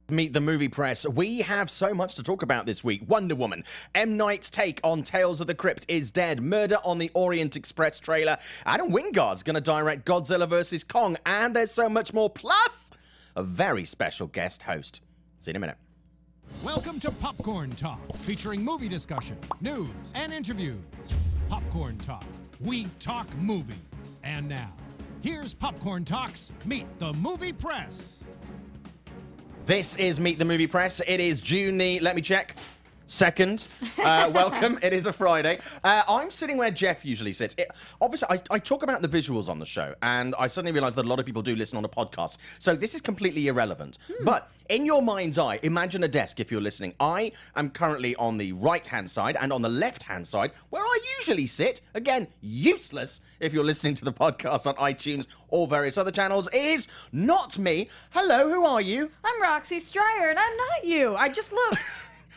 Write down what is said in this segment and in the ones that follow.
Meet the movie press. We have so much to talk about this week. Wonder Woman, M. Night's take on Tales of the Crypt is dead, murder on the Orient Express trailer, Adam Wingard's going to direct Godzilla vs. Kong, and there's so much more, plus a very special guest host. See you in a minute. Welcome to Popcorn Talk, featuring movie discussion, news, and interviews. Popcorn Talk. We talk movies. And now, here's Popcorn Talk's Meet the Movie Press. This is Meet the Movie Press. It is June the, let me check, 2nd. Welcome. It is a Friday. I'm sitting where Jeff usually sits. Obviously, I talk about the visuals on the show, and I suddenly realised that a lot of people do listen on a podcast. So this is completely irrelevant. But in your mind's eye, imagine a desk if you're listening. I am currently on the right-hand side, and on the left-hand side, where I usually sit, again, useless if you're listening to the podcast on iTunes or various other channels, is not me. Hello, who are you? I'm Roxy Striar, and I'm not you. I just looked.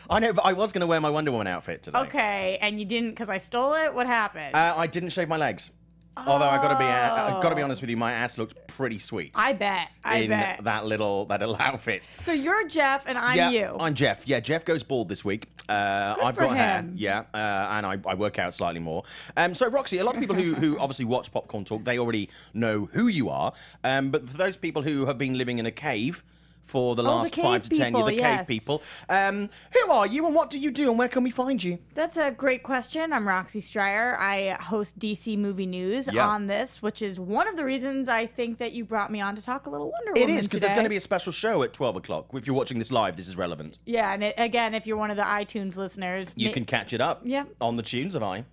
I know, but I was going to wear my Wonder Woman outfit today. Okay, and you didn't because I stole it? What happened? I didn't shave my legs. Although I gotta be honest with you, my ass looked pretty sweet. I bet. I bet. That little outfit. So you're Jeff and I'm you. I'm Jeff. Yeah, Jeff goes bald this week. I've for got hair. him. Yeah, and I work out slightly more. So Roxy, a lot of people who obviously watch Popcorn Talk, they already know who you are. But for those people who have been living in a cave for the last 5 to 10 years, the cave people. Who are you and what do you do and where can we find you? That's a great question. I'm Roxy Striar. I host DC Movie News on this, which is one of the reasons I think that you brought me on to talk a little Wonder Woman. It is, because there's going to be a special show at 12 o'clock. If you're watching this live, this is relevant. Yeah, and again, if you're one of the iTunes listeners, you can catch it up on the Tunes of I.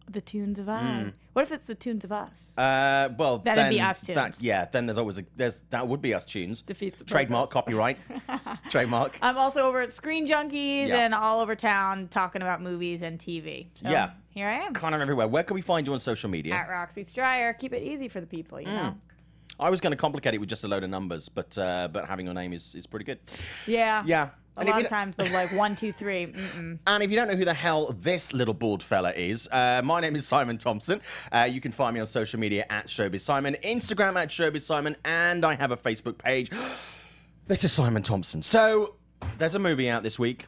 The Tunes of I. What if it's the Tunes of Us? Well, that'd be us tunes. Then there's always that would be us tunes. Defeats the trademark, purpose. copyright, trademark. I'm also over at Screen Junkies and all over town talking about movies and TV. So here I am. Kind of everywhere. Where can we find you on social media? At Roxy Striar. Keep it easy for the people, you know. I was going to complicate it with just a load of numbers, but having your name is pretty good. Yeah. Yeah. A lot of times they're like 1, 2, 3. And if you don't know who the hell this little bald fella is, my name is Simon Thompson. You can find me on social media at Showbiz Simon, Instagram at Showbiz Simon, and I have a Facebook page. This is Simon Thompson. So there's a movie out this week.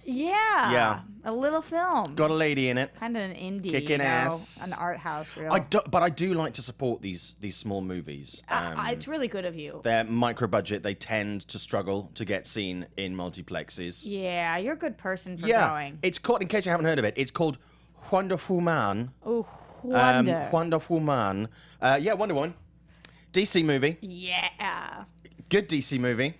Yeah. A little film. Got a lady in it. Kind of an indie. Kicking ass. An art house reel. But I do like to support these small movies. It's really good of you. They're micro budget. They tend to struggle to get seen in multiplexes. Yeah, you're a good person for going. It's called, in case you haven't heard of it, it's called Wonder Woman. Oh, Wonder. Wonder Woman. Wonder Woman. DC movie. Yeah. Good DC movie.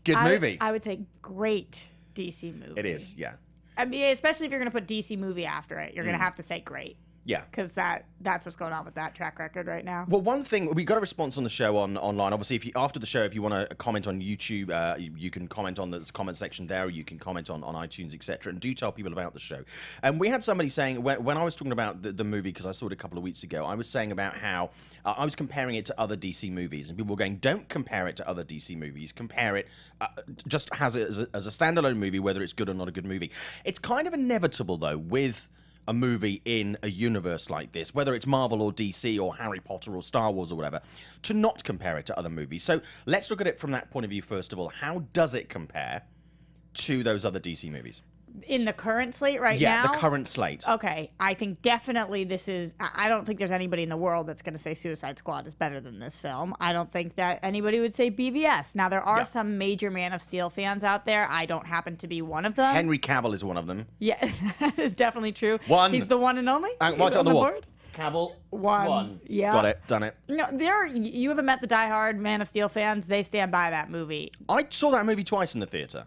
Good movie. I would say great DC movie. It is, yeah. I mean, especially if you're going to put DC movie after it, you're going to have to say great. Yeah. Because that's what's going on with that track record right now. Well, one thing, we got a response on the show online. Obviously, if you, after the show, if you want to comment on YouTube, you can comment on the comment section there, or you can comment on iTunes, etc. And do tell people about the show. And we had somebody saying, when I was talking about the movie, because I saw it a couple of weeks ago, I was saying about how I was comparing it to other DC movies. And people were going, don't compare it to other DC movies. Compare it just as a standalone movie, whether it's good or not a good movie. It's kind of inevitable, though, with a movie in a universe like this, whether it's Marvel or DC or Harry Potter or Star Wars or whatever, to not compare it to other movies. So let's look at it from that point of view first of all. How does it compare to those other DC movies? In the current slate now? Yeah, the current slate. Okay, I think definitely this is... I don't think there's anybody in the world that's going to say Suicide Squad is better than this film. I don't think that anybody would say BVS. Now, there are some major Man of Steel fans out there. I don't happen to be one of them. Henry Cavill is one of them. Yeah, that is definitely true. He's the one and only? Watch it on the wall. Board? Cavill, one. Yeah. Got it, done it. No, you haven't met the diehard Man of Steel fans. They stand by that movie. I saw that movie twice in the theater.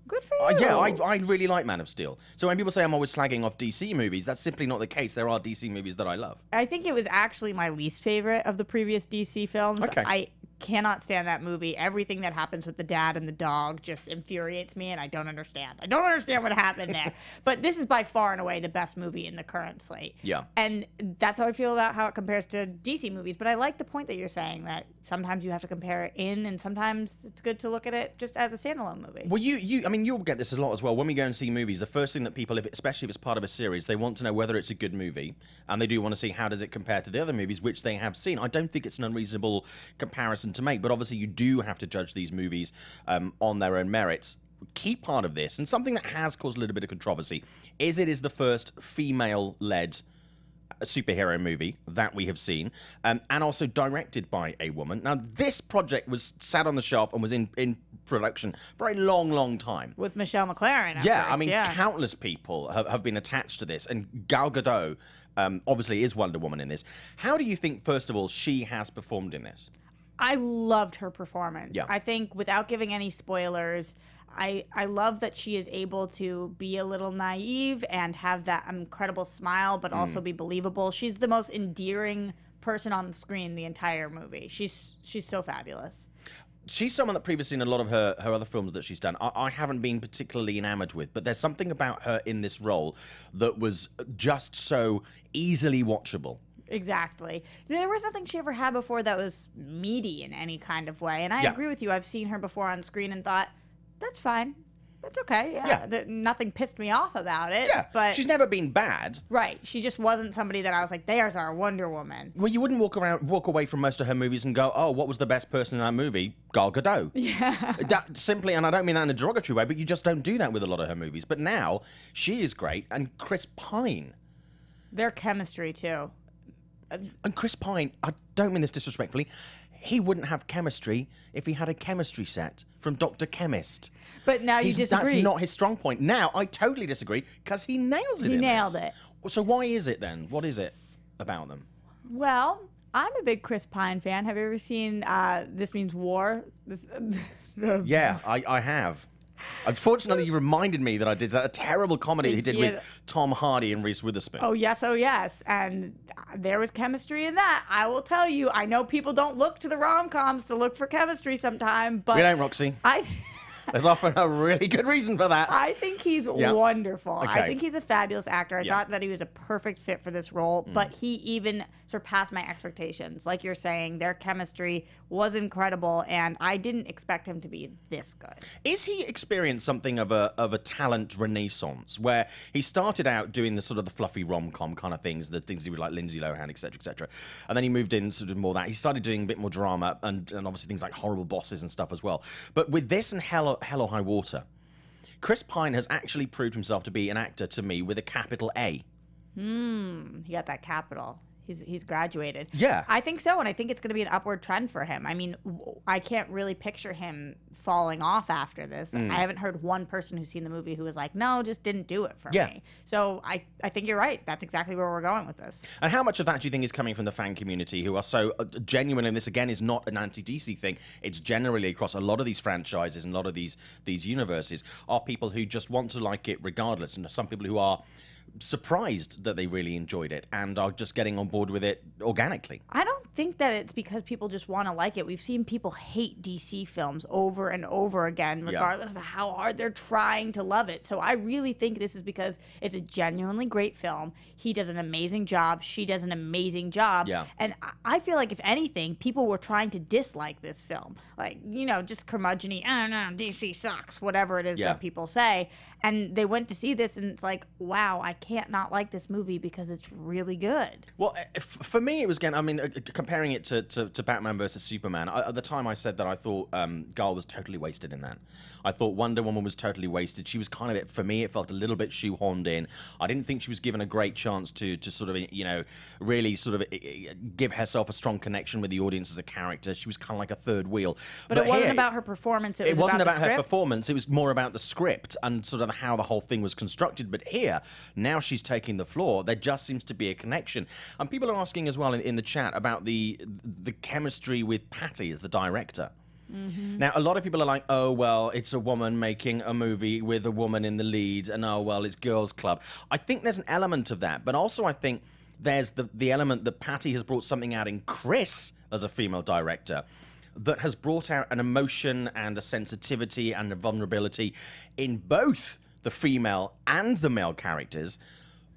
Good for you. Yeah, I really like Man of Steel. So when people say I'm always slagging off DC movies, that's simply not the case. There are DC movies that I love. I think it was actually my least favorite of the previous DC films. Okay. I cannot stand that movie. Everything that happens with the dad and the dog just infuriates me, and I don't understand. I don't understand what happened there. But this is by far and away the best movie in the current slate. Yeah. And that's how I feel about how it compares to DC movies. But I like the point that you're saying, that sometimes you have to compare it in, and sometimes it's good to look at it just as a standalone movie. Well, I mean, you'll get this a lot as well. When we go and see movies, the first thing that people, especially if it's part of a series, they want to know whether it's a good movie, and they do want to see how does it compare to the other movies which they have seen. I don't think it's an unreasonable comparison person to make, but obviously you do have to judge these movies on their own merits. Key part of this, and something that has caused a little bit of controversy, is it is the first female-led superhero movie that we have seen, and also directed by a woman. Now, this project was sat on the shelf and was in production for a long, long time. With Michelle McLaren. Yeah, I mean, countless people have been attached to this, and Gal Gadot obviously is Wonder Woman in this. How do you think, first of all, she has performed in this? I loved her performance. Yeah. I think, without giving any spoilers, I love that she is able to be a little naive and have that incredible smile, but also be believable. She's the most endearing person on the screen the entire movie. She's so fabulous. She's someone that previously in a lot of her other films that she's done, I haven't been particularly enamored with, but there's something about her in this role that was just so easily watchable. Exactly. There was nothing she ever had before that was meaty in any kind of way. And I agree with you. I've seen her before on screen and thought, that's fine. That's okay. Yeah. Nothing pissed me off about it. Yeah. But she's never been bad. Right. She just wasn't somebody that I was like, there's our Wonder Woman. Well, you wouldn't walk away from most of her movies and go, oh, what was the best person in that movie? Gal Gadot. Yeah. That simply, and I don't mean that in a derogatory way, but you just don't do that with a lot of her movies. But now, she is great, and Chris Pine. Their chemistry, too. And Chris Pine, I don't mean this disrespectfully, he wouldn't have chemistry if he had a chemistry set from Dr. Chemist. But now you disagree. That's not his strong point. Now, I totally disagree, because he nails it. He nailed it. So why is it then? What is it about them? Well, I'm a big Chris Pine fan. Have you ever seen This Means War? Yeah, I have. Unfortunately, you reminded me that I did that. A terrible comedy he did with Tom Hardy and Reese Witherspoon. Oh, yes, oh, yes. And there was chemistry in that. I will tell you, I know people don't look to the rom-coms to look for chemistry sometime, but... We don't, Roxy. There's often a really good reason for that. I think he's wonderful. Okay. I think he's a fabulous actor. I thought that he was a perfect fit for this role, but he even surpassed my expectations. Like you're saying, their chemistry was incredible, and I didn't expect him to be this good. Is he experienced something of a talent renaissance, where he started out doing the sort of the fluffy rom-com kind of things, the things he would like Lindsay Lohan, etc., and then he moved in sort of more that. He started doing a bit more drama and obviously things like Horrible Bosses and stuff as well. But with this and Hell or High Water, Chris Pine has actually proved himself to be an actor to me with a capital A. He got that capital. He's graduated. Yeah. I think so, and I think it's going to be an upward trend for him. I mean, I can't really picture him falling off after this. I haven't heard one person who's seen the movie who was like, no, just didn't do it for me. So I think you're right. That's exactly where we're going with this. And how much of that do you think is coming from the fan community who are so genuine? And this, again, is not an anti-DC thing. It's generally across a lot of these franchises and a lot of these universes are people who just want to like it regardless. And some people who are surprised that they really enjoyed it and are just getting on board with it organically. I don't think that it's because people just want to like it. We've seen people hate DC films over and over again, regardless of how hard they're trying to love it. So I really think this is because it's a genuinely great film. He does an amazing job. She does an amazing job. Yeah. And I feel like, if anything, people were trying to dislike this film. Like, you know, just curmudgeon-y, I don't know, DC sucks, whatever it is that people say. And they went to see this, and it's like, wow, I can't not like this movie because it's really good. Well, for me, it was, again, I mean, comparing it to Batman versus Superman, at the time I said that I thought Gal was totally wasted in that. I thought Wonder Woman was totally wasted. She was kind of, for me, it felt a little bit shoehorned in. I didn't think she was given a great chance to sort of, you know, really sort of give herself a strong connection with the audience as a character. She was kind of like a third wheel. But it wasn't about her performance. It wasn't about her performance. It was more about the script and sort of how the whole thing was constructed. But here, now she's taking the floor. There just seems to be a connection. And people are asking as well in the chat about the chemistry with Patty as the director. Now, a lot of people are like, oh, well, it's a woman making a movie with a woman in the lead, and oh, well, it's Girls Club. I think there's an element of that, but also I think there's the element that Patty has brought something out in Chris as a female director that has brought out an emotion and a sensitivity and a vulnerability in both the female and the male characters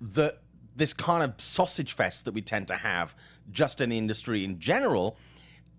that this kind of sausage fest that we tend to have just in the industry in general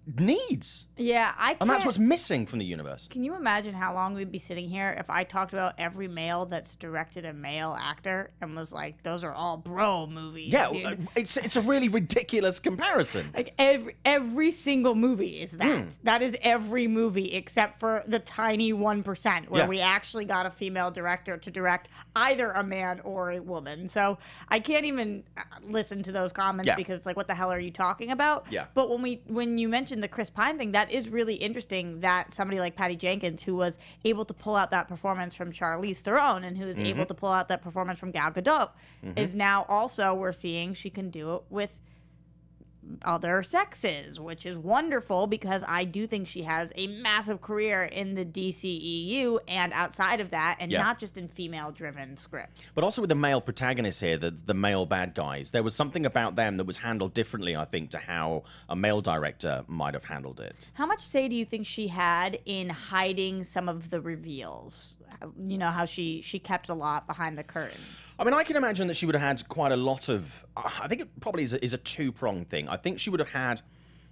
needs. Yeah, I can't. And that's what's missing from the universe. Can you imagine how long we'd be sitting here if I talked about every male that's directed a male actor and was like, those are all bro movies? Yeah, it's a really ridiculous comparison. Like every single movie is that. That is every movie except for the tiny 1% where we actually got a female director to direct either a man or a woman. So I can't even listen to those comments because it's like, what the hell are you talking about? Yeah. But when you mentioned the Chris Pine thing, that is really interesting that somebody like Patty Jenkins, who was able to pull out that performance from Charlize Theron and who is able to pull out that performance from Gal Gadot, is now also, we're seeing she can do it with other sexes, which is wonderful because I do think she has a massive career in the DCEU and outside of that, and not just in female-driven scripts. But also with the male protagonists here, the male bad guys, there was something about them that was handled differently, I think, to how a male director might have handled it. How much say do you think she had in hiding some of the reveals? You know, how she kept a lot behind the curtain. I mean, I can imagine that she would have had quite a lot of... I think it probably is a two-pronged thing. I think she would have had...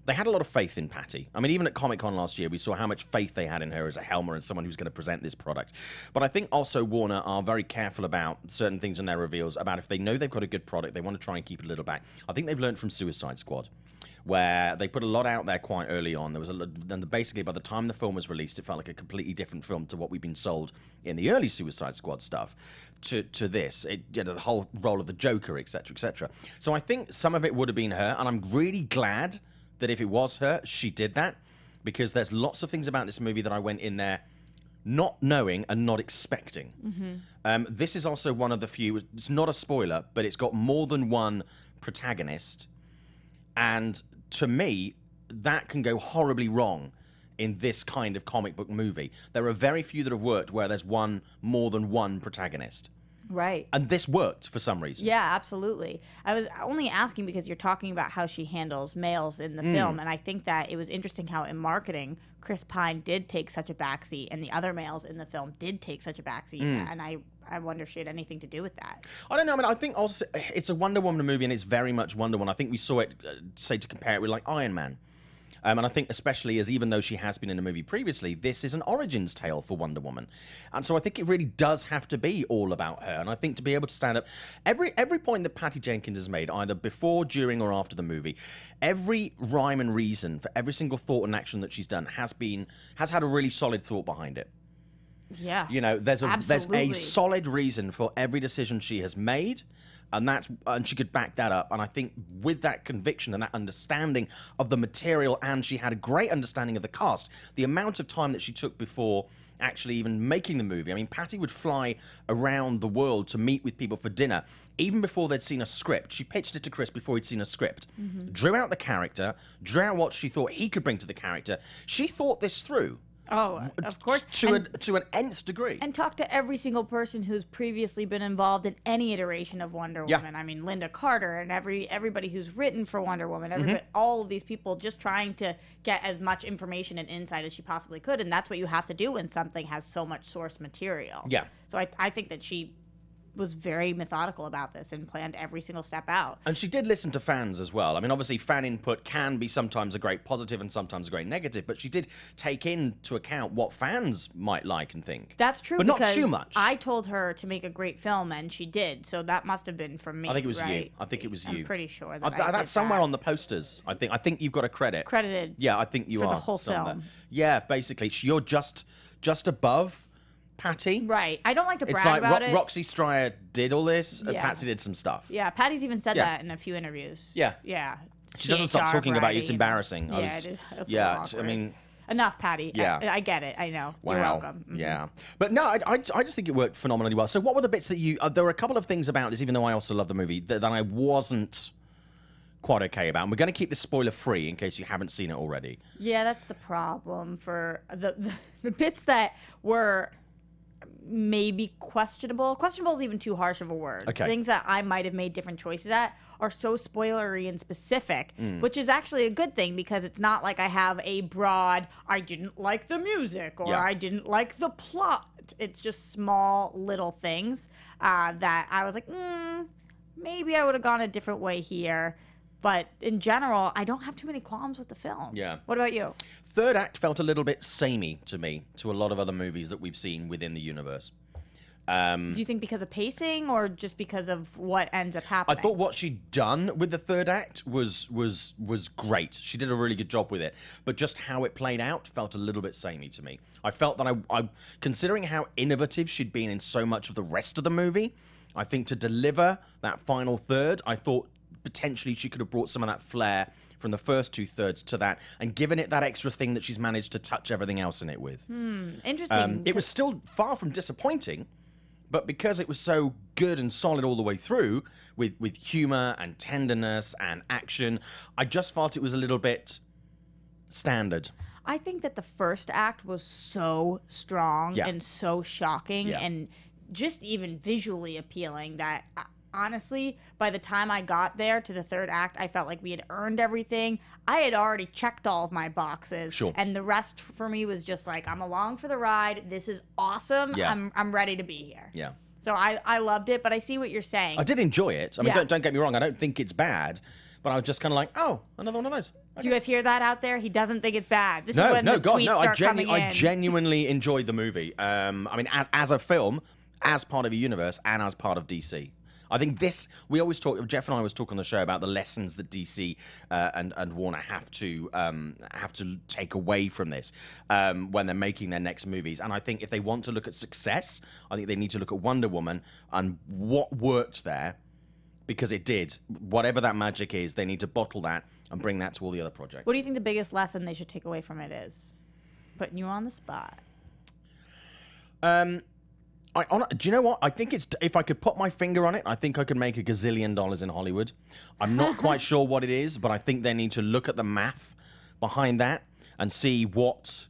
They had a lot of faith in Patty. I mean, even at Comic-Con last year, we saw how much faith they had in her as a helmer and someone who's going to present this product. But I think also Warner are very careful about certain things in their reveals, about if they know they've got a good product, they want to try and keep it a little back. I think they've learned from Suicide Squad, where they put a lot out there quite early on. There was and basically by the time the film was released, it felt like a completely different film to what we've been sold in the early Suicide Squad stuff. To this, the whole role of the Joker, etc., etc. So I think some of it would have been her, and I'm really glad that if it was her, she did that, because there's lots of things about this movie that I went in there not knowing and not expecting. This is also one of the few. It's not a spoiler, but it's got more than one protagonist. And to me, that can go horribly wrong in this kind of comic book movie. There are very few that have worked where there's more than one protagonist. Right. And this worked for some reason. Yeah, absolutely. I was only asking because you're talking about how she handles males in the film, and I think that it was interesting how in marketing, Chris Pine did take such a backseat, and the other males in the film did take such a backseat, and I wonder if she had anything to do with that. I don't know. I mean, I think also it's a Wonder Woman movie, and it's very much Wonder Woman. I think we saw it, say, to compare it with like Iron Man. And I think especially as even though she has been in a movie previously, this is an origins tale for Wonder Woman. And so I think it really does have to be all about her. And I think to be able to stand up, every point that Patty Jenkins has made, either before, during, or after the movie, every rhyme and reason for every single thought and action that she's done has had a really solid thought behind it. Yeah. You know, there's a absolutely. solid reason for every decision she has made. And she could back that up. And I think with that conviction and that understanding of the material, and she had a great understanding of the cast, the amount of time that she took before actually even making the movie. I mean, Patty would fly around the world to meet with people for dinner, even before they'd seen a script. She pitched it to Chris before he'd seen a script, drew out the character, drew out what she thought he could bring to the character. She thought this through. Oh, of course. To an nth degree. And talk to every single person who's previously been involved in any iteration of Wonder Woman. I mean, Linda Carter and everybody who's written for Wonder Woman, all of these people just trying to get as much information and insight as she possibly could. And that's what you have to do when something has so much source material. Yeah. So I think that she was very methodical about this and planned every single step out. And she did listen to fans as well. I mean, obviously, fan input can be sometimes a great positive and sometimes a great negative, but she did take into account what fans might like and think. That's true, but not too much. I told her to make a great film, and she did. So that must have been from me. I think it was right? you. I think it was you. I'm pretty sure that that's somewhere on the posters. I think you've got a credit. Credited. Yeah, I think you for are. the whole film. Yeah, basically, you're just above Patty. Right. I don't like to brag it's like about it. Roxy Striar did all this, and Yeah. Patsy did some stuff. Yeah, Patty's even said Yeah. that in a few interviews. Yeah. Yeah. She doesn't stop talking about you. It's embarrassing. Yeah, it is. It's Yeah, awkward. I mean... Enough, Patty. Yeah. I get it. I know. Wow. You're welcome. Yeah. But no, I just think it worked phenomenally well. So what were the bits that there were a couple of things about this, even though I also love the movie, that I wasn't quite okay about. And we're going to keep this spoiler free in case you haven't seen it already. Yeah, that's the problem for the bits that were maybe questionable. Questionable is even too harsh of a word. Okay. Things that I might have made different choices at are so spoilery and specific, which is actually a good thing because it's not like I have a broad, I didn't like the music or Yeah. I didn't like the plot. It's just small little things that I was like, maybe I would have gone a different way here. But in general, I don't have too many qualms with the film. Yeah. What about you? Third act felt a little bit samey to me, to a lot of other movies that we've seen within the universe. Do you think because of pacing or just because of what ends up happening? I thought what she'd done with the third act was great. She did a really good job with it. But just how it played out felt a little bit samey to me. I felt that I considering how innovative she'd been in so much of the rest of the movie, I think to deliver that final third, I thought potentially she could have brought some of that flair from the first 2/3 to that and given it that extra thing that she's managed to touch everything else in it with. Interesting. It was still far from disappointing. But because it was so good and solid all the way through, with humor and tenderness and action, I just felt it was a little bit standard. I think that the first act was so strong and so shocking and just even visually appealing that honestly, by the time I got there to the third act, I felt like we had earned everything. I had already checked all of my boxes. Sure. And the rest for me was just like, I'm along for the ride. This is awesome. Yeah. I'm ready to be here. Yeah. So I loved it, but I see what you're saying. I did enjoy it. I mean, Yeah. don't get me wrong. I don't think it's bad. But I was just kind of like, oh, another one of those. Okay. Do you guys hear that out there? He doesn't think it's bad. This is No, when no, the God, tweets no. start coming in. I genuinely enjoyed the movie. I mean, as a film, as part of a universe, and as part of DC. I think we always talk, Jeff and I always talk on the show about the lessons that DC and Warner have to take away from this when they're making their next movies. And I think if they want to look at success, I think they need to look at Wonder Woman and what worked there, because it did. Whatever that magic is, they need to bottle that and bring that to all the other projects. What do you think the biggest lesson they should take away from it is? Putting you on the spot. Do you know what? I think if I could put my finger on it, I think I could make $1 gazillion in Hollywood. I'm not quite sure what it is, but I think they need to look at the math behind that and see what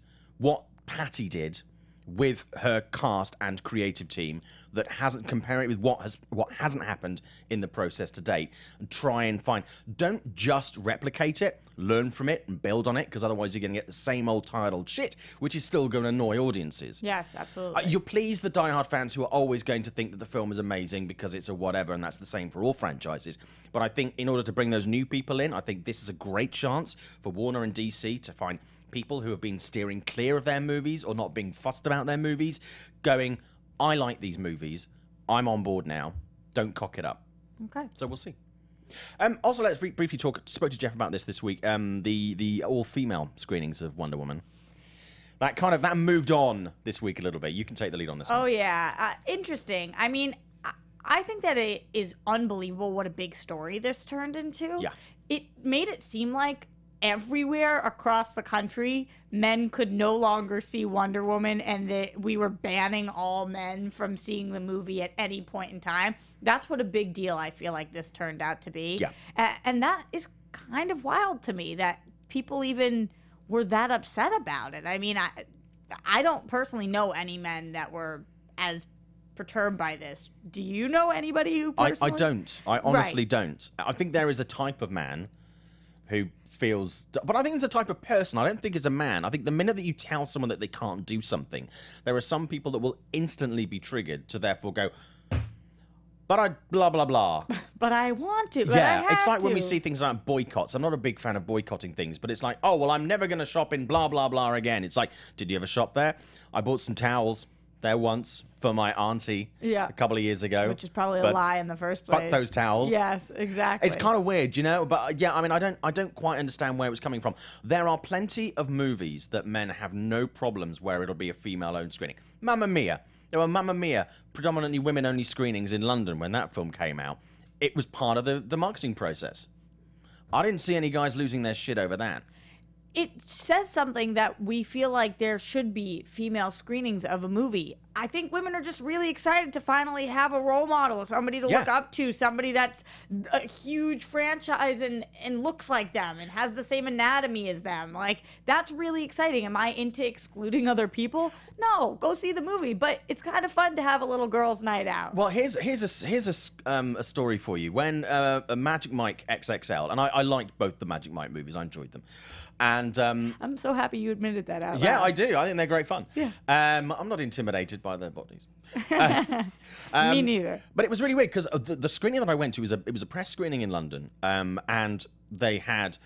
Patty did with her cast and creative team that hasn't, compare it with what hasn't happened in the process to date, and try and find. Don't just replicate it, learn from it and build on it, because otherwise you're going to get the same old tired old shit, which is still going to annoy audiences. Yes, absolutely. You'll please the diehard fans who are always going to think that the film is amazing because it's a whatever, and that's the same for all franchises. But I think in order to bring those new people in, I think this is a great chance for Warner and DC to find people who have been steering clear of their movies or not being fussed about their movies, going, I like these movies, I'm on board now, don't cock it up. Okay. So we'll see. Also, let's briefly spoke to Jeff about this week, the all-female screenings of Wonder Woman. That moved on this week a little bit. You can take the lead on this one. Oh, yeah. Interesting. I mean, I think that it is unbelievable what a big story this turned into. Yeah. It made it seem like everywhere across the country, men could no longer see Wonder Woman, and that we were banning all men from seeing the movie at any point in time. That's what a big deal I feel like this turned out to be. Yeah. And that is kind of wild to me that people even were that upset about it. I mean, I don't personally know any men that were as perturbed by this. Do you know anybody who personally? I don't. I honestly don't. I think there is a type of man who feels, but I think it's a type of person. I don't think it's a man. I think the minute that you tell someone that they can't do something, there are some people that will instantly be triggered to therefore go, but I blah blah blah. But I want to. But Yeah, I have it's like when we to. see things like boycotts. I'm not a big fan of boycotting things, but it's like, oh well, I'm never going to shop in blah blah blah again. It's like, did you ever shop there? I bought some towels there once for my auntie a couple of years ago. Which is probably a but lie in the first place. Fuck those towels. Yes, exactly. It's kind of weird, you know? But yeah, I mean, I don't quite understand where it was coming from. There are plenty of movies that men have no problems where it'll be a female-owned screening. Mamma Mia. There were Mamma Mia, predominantly women-only screenings in London when that film came out. It was part of the marketing process. I didn't see any guys losing their shit over that. It says something that we feel like there should be female screenings of a movie. I think women are just really excited to finally have a role model, somebody to look up to, somebody that's a huge franchise and looks like them and has the same anatomy as them. Like, that's really exciting. Am I into excluding other people? No, go see the movie. But it's kind of fun to have a little girls' night out. Well, here's a story for you. When Magic Mike XXL, and I liked both the Magic Mike movies, I enjoyed them. And I'm so happy you admitted that out loud. yeah, I do. I think they're great fun. Yeah. I'm not intimidated by by their bodies. Me neither. But it was really weird because the screening that I went to was a press screening in London, and they had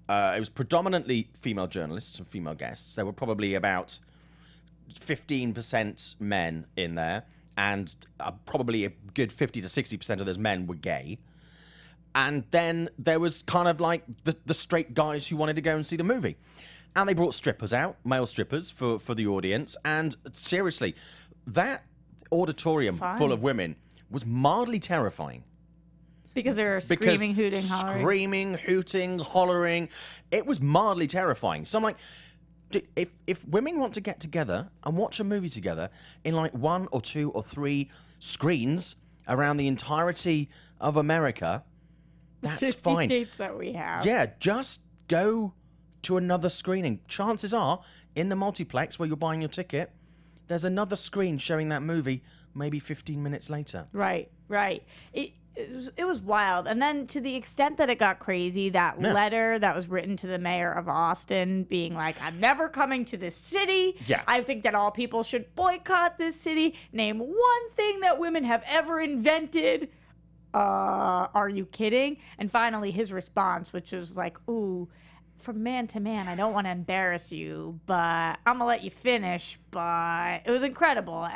it was predominantly female journalists and female guests. There were probably about 15% men in there, and probably a good 50 to 60% of those men were gay. And then there was kind of like the straight guys who wanted to go and see the movie. And they brought strippers out, male strippers, for the audience. And seriously, that auditorium full of women was mildly terrifying. Because they were screaming, hooting, hollering. Screaming, hooting, hollering. It was mildly terrifying. So I'm like, if women want to get together and watch a movie together in like 1 or 2 or 3 screens around the entirety of America, that's 50 fine. states that we have. Yeah, just go to another screening. Chances are, in the multiplex where you're buying your ticket, there's another screen showing that movie maybe 15 minutes later. Right. It was wild. And then to the extent that it got crazy, that letter that was written to the mayor of Austin being like, I'm never coming to this city. Yeah. I think that all people should boycott this city. Name one thing that women have ever invented. Are you kidding? And finally his response, which was like, ooh, from man to man, I don't want to embarrass you, but I'm going to let you finish. But it was incredible.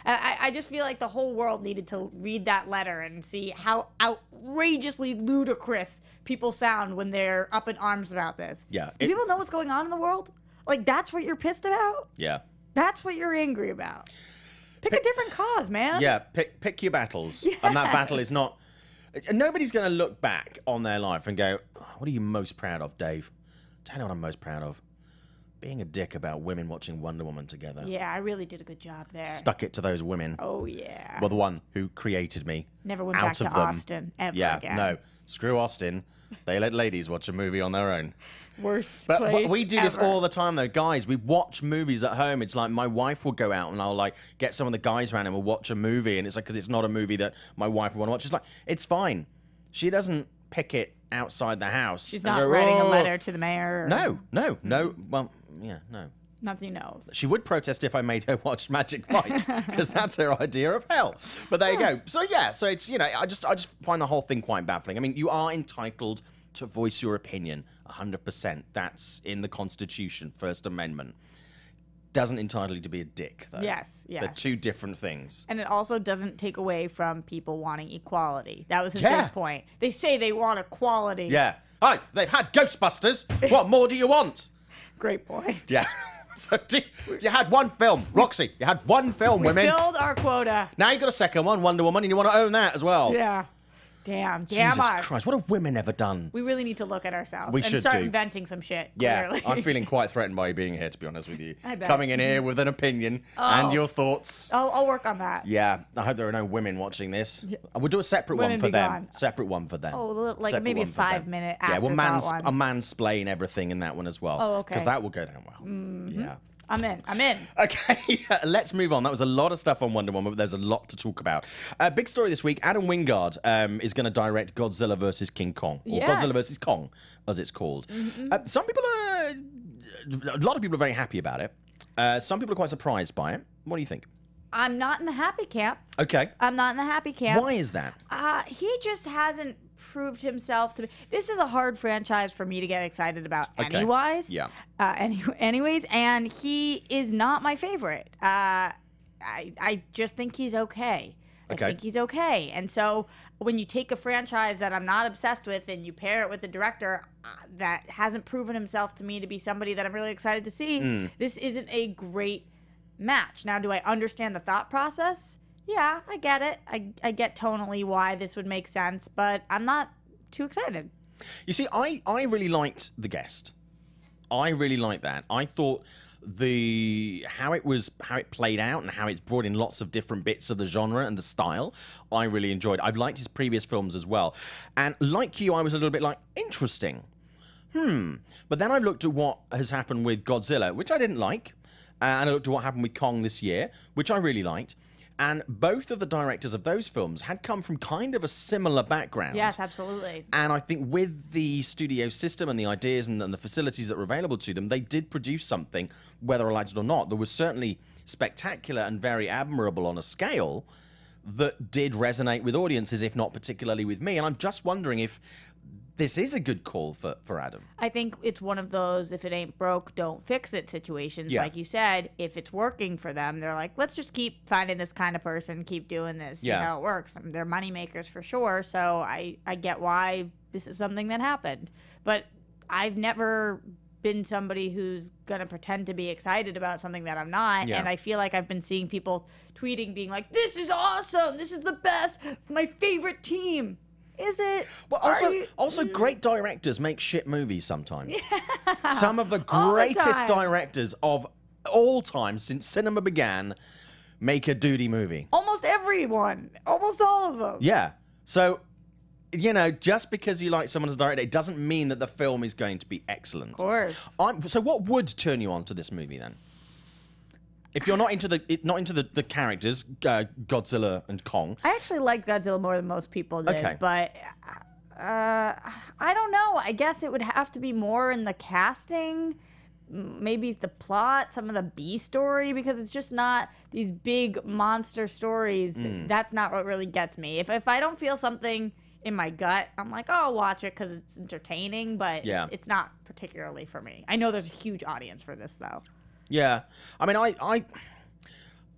I just feel like the whole world needed to read that letter and see how outrageously ludicrous people sound when they're up in arms about this. Yeah. Do people know what's going on in the world? Like, that's what you're pissed about? Yeah. That's what you're angry about. Pick a different cause, man. Yeah, pick your battles. Yes. And that battle is not... Nobody's going to look back on their life and go, what are you most proud of, Dave? Tell you what I'm most proud of. Being a dick about women watching Wonder Woman together. Yeah, I really did a good job there. Stuck it to those women. Oh, yeah. Well, the one who created me. Never went out back to of them. Austin ever again. Yeah, no. Screw Austin. They let ladies watch a movie on their own. Worst But place we do this ever. all the time, though. Guys, we watch movies at home. It's like my wife will go out and I'll like get some of the guys around and we'll watch a movie. And it's like, because it's not a movie that my wife would want to watch. It's like, it's fine. She doesn't pick it outside the house. She's not writing a letter to the mayor. No. Well, yeah, no. Nothing, no. She would protest if I made her watch Magic Mike, because that's her idea of hell. But there you go. So yeah, so it's, I just find the whole thing quite baffling. I mean, you are entitled to voice your opinion, 100%. That's in the Constitution, First Amendment. Doesn't entitle you to be a dick, though. Yes. They're two different things. And it also doesn't take away from people wanting equality. That was his big point. They say they want equality. Yeah. Hi, they've had Ghostbusters. What more do you want? Great point. Yeah. So you had one film, Roxy. You had one film, women. We filled our quota. Now you got a second one, Wonder Woman, and you want to own that as well. Yeah. Damn Jesus us. Christ, what have women ever done? We really need to look at ourselves and should start do. inventing some shit. Yeah, Clearly. I'm feeling quite threatened by you being here, to be honest with you. I bet. Coming in here with an opinion and your thoughts. I'll work on that. Yeah, I hope there are no women watching this. We'll do a separate one Women for be them. gone. Separate one for them. Oh, like Separate maybe a one for them. 5-minute Yeah, we'll afterthought one. mansplain everything in that one as well. Oh, okay. Because that will go down well. Yeah. I'm in. Okay, let's move on. That was a lot of stuff on Wonder Woman, but there's a lot to talk about. Big story this week. Adam Wingard is going to direct Godzilla vs. King Kong. Or Yes. Godzilla vs. Kong, as it's called. Some people are... A lot of people are very happy about it. Some people are quite surprised by it. What do you think? I'm not in the happy camp. Okay. I'm not in the happy camp. Why is that? He just hasn't proved himself to be. This is a hard franchise for me to get excited about anyways. Yeah. Anyways, and he is not my favorite. I just think he's okay. I think he's okay. And so when you take a franchise that I'm not obsessed with and you pair it with a director that hasn't proven himself to me to be somebody that I'm really excited to see, this isn't a great match. Now, do I understand the thought process? Yeah, I get it. I get tonally why this would make sense, but I'm not too excited. You see, I really liked The Guest. I really liked that. I thought how it played out and how it's brought in lots of different bits of the genre and the style, I really enjoyed. I've liked his previous films as well. And like you, I was a little bit like, interesting. But then I looked at what has happened with Godzilla, which I didn't like. And I looked at what happened with Kong this year, which I really liked. And both of the directors of those films had come from kind of a similar background. Yes, absolutely. And I think with the studio system and the ideas and the facilities that were available to them, they did produce something, whether I liked it or not. There was certainly spectacular and very admirable on a scale that did resonate with audiences, if not particularly with me. And I'm just wondering if this is a good call for Adam. I think it's one of those if it ain't broke, don't fix it situations. Yeah. Like you said, if it's working for them, they're like, let's just keep finding this kind of person, keep doing this, see how it works. I mean, they're money makers for sure, so I get why this is something that happened. But I've never been somebody who's going to pretend to be excited about something that I'm not. Yeah. And I feel like I've been seeing people tweeting being like, this is awesome, this is the best, my favorite team. Is it? Well, also, great directors make shit movies sometimes. Yeah. Some of the greatest directors of all time since cinema began make a duty movie. Almost everyone. Almost all of them. Yeah. So, you know, just because you like someone as a director, it doesn't mean that the film is going to be excellent. Of course. So what would turn you on to this movie then? If you're not into the characters, Godzilla and Kong. I actually liked Godzilla more than most people did, but I don't know. I guess it would have to be more in the casting, maybe the plot, some of the B story, because it's just not these big monster stories. That's not what really gets me. If I don't feel something in my gut, I'm like, oh, I'll watch it because it's entertaining, but it's not particularly for me. I know there's a huge audience for this, though. Yeah, I mean,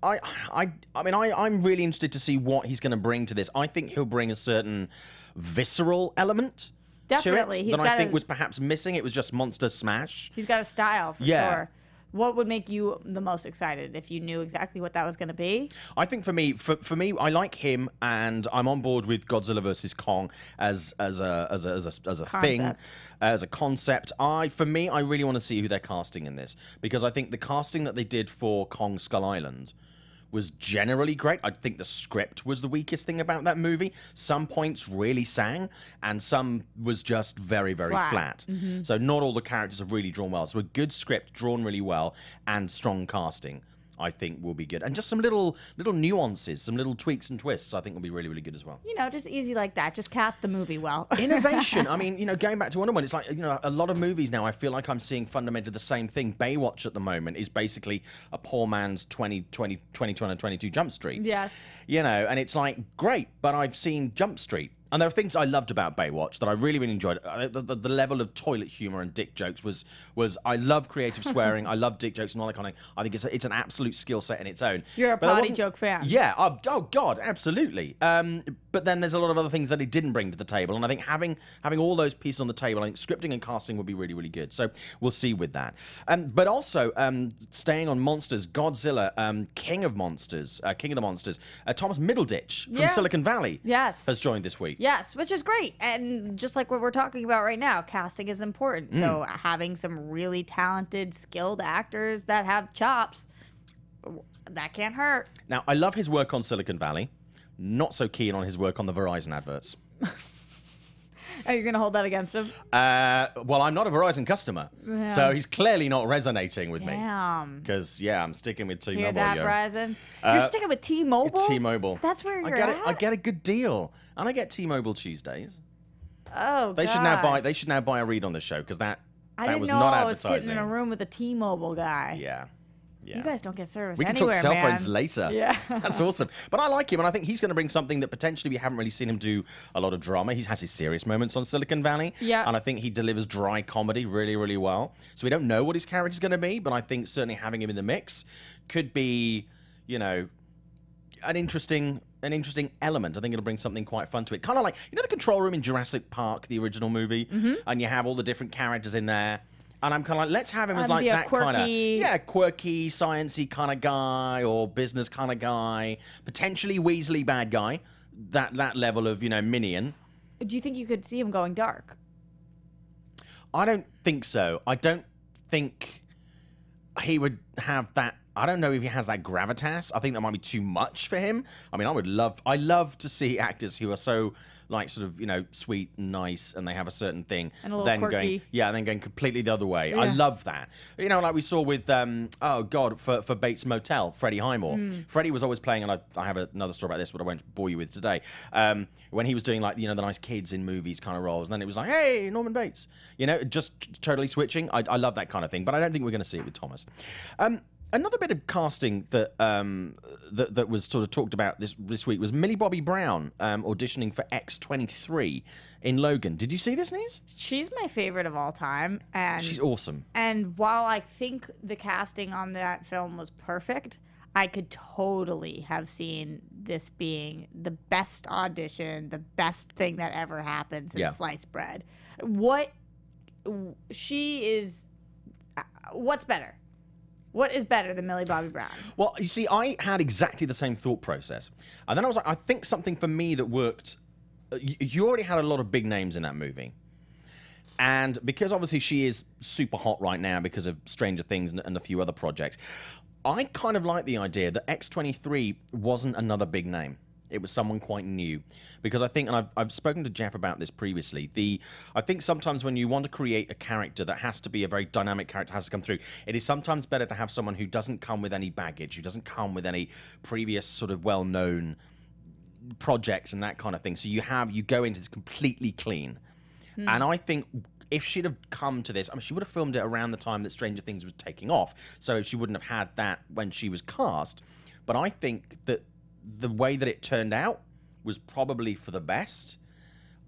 I'm really interested to see what he's going to bring to this. I think he'll bring a certain visceral element Definitely. to it that I think was perhaps missing. It was just monster smash. He's got a style for sure. What would make you the most excited if you knew exactly what that was going to be? I think for me, I like him, and I'm on board with Godzilla versus Kong as a thing, as a concept. For me, I really want to see who they're casting in this, because I think the casting that they did for Kong Skull Island was generally great. I think the script was the weakest thing about that movie. Some points really sang, and some was just very, very flat. So not all the characters have really drawn well. So a good script drawn really well and strong casting, I think, will be good. And just some little nuances, some little tweaks and twists, I think will be really, really good as well. You know, just easy like that. Just cast the movie well. Innovation. I mean, you know, going back to Wonder Woman, it's like, you know, a lot of movies now, I feel like I'm seeing fundamentally the same thing. Baywatch at the moment is basically a poor man's 2022 Jump Street. Yes. You know, and it's like, great, but I've seen Jump Street. And there are things I loved about Baywatch that I really, really enjoyed. The level of toilet humor and dick jokes was I love creative swearing. I love dick jokes and all that kind of thing. I think it's an absolute skill set in its own. You're a potty joke fan. Yeah. Oh God, absolutely. But then there's a lot of other things that it didn't bring to the table. And I think having all those pieces on the table, I think scripting and casting would be really, really good. So we'll see with that. But also, staying on monsters, Godzilla, King of the Monsters, Thomas Middleditch from Silicon Valley has joined this week. Yes, which is great. And just like what we're talking about right now, casting is important. So having some really talented, skilled actors that have chops, that can't hurt. Now, I love his work on Silicon Valley. Not so keen on his work on the Verizon adverts. Are you going to hold that against him? Well, I'm not a Verizon customer, so he's clearly not resonating with me. Damn. Because, I'm sticking with T-Mobile. Hear that, Verizon? You're sticking with T-Mobile? T-Mobile. That's where you're at? I get a good deal. And I get T-Mobile Tuesdays. Oh, They should now buy a read on the show, because that was not I didn't know I was advertising. sitting in a room with a T-Mobile guy. Yeah. You guys don't get service We can anywhere, talk cell man. phones later. Yeah. That's awesome. But I like him, and I think he's going to bring something that potentially we haven't really seen him do a lot of drama. He has his serious moments on Silicon Valley. Yeah. And I think he delivers dry comedy really, really well. So we don't know what his character's going to be, but I think certainly having him in the mix could be, you know, an interesting element. I think it'll bring something quite fun to it. Kind of like, you know, the control room in Jurassic Park, the original movie, and you have all the different characters in there. And I'm kind of like, let's have him as like that kind of, quirky, sciencey kind of guy, or business kind of guy, potentially Weasley bad guy, that level of, you know, minion. Do you think you could see him going dark? I don't think so. I don't think he would have that. I don't know if he has that gravitas. I think that might be too much for him. I mean, I love to see actors who are so, like, sort of, you know, sweet and nice, and they have a certain thing, and a little then quirky. going completely the other way. Yeah. I love that. You know, like we saw with for Bates Motel, Freddie Highmore. Freddie was always playing, and I have another story about this, but I won't bore you with today. When he was doing, like, you know, the nice kids in movies kind of roles, and then it was like, hey, Norman Bates. You know, just totally switching. I love that kind of thing, but I don't think we're going to see it with Thomas. Another bit of casting that that was sort of talked about this week was Millie Bobby Brown auditioning for X-23 in Logan. Did you see this news? She's my favorite of all time, and She's awesome. And while I think the casting on that film was perfect, I could totally have seen this being the best audition, the best thing that ever happened since sliced bread. What's better? What is better than Millie Bobby Brown? Well, you see, I had exactly the same thought process. And then I was like, I think something for me that worked... You already had a lot of big names in that movie. And because obviously she is super hot right now because of Stranger Things and a few other projects, I kind of like the idea that X-23 wasn't another big name. It was someone quite new. Because I think, and I've spoken to Jeff about this previously, I think sometimes when you want to create a character that has to be a very dynamic character, has to come through, it is sometimes better to have someone who doesn't come with any baggage, who doesn't come with any previous sort of well-known projects and that kind of thing. So you go into this completely clean. And I think if she'd have come to this, I mean, she would have filmed it around the time that Stranger Things was taking off, so she wouldn't have had that when she was cast. But I think that the way that it turned out was probably for the best.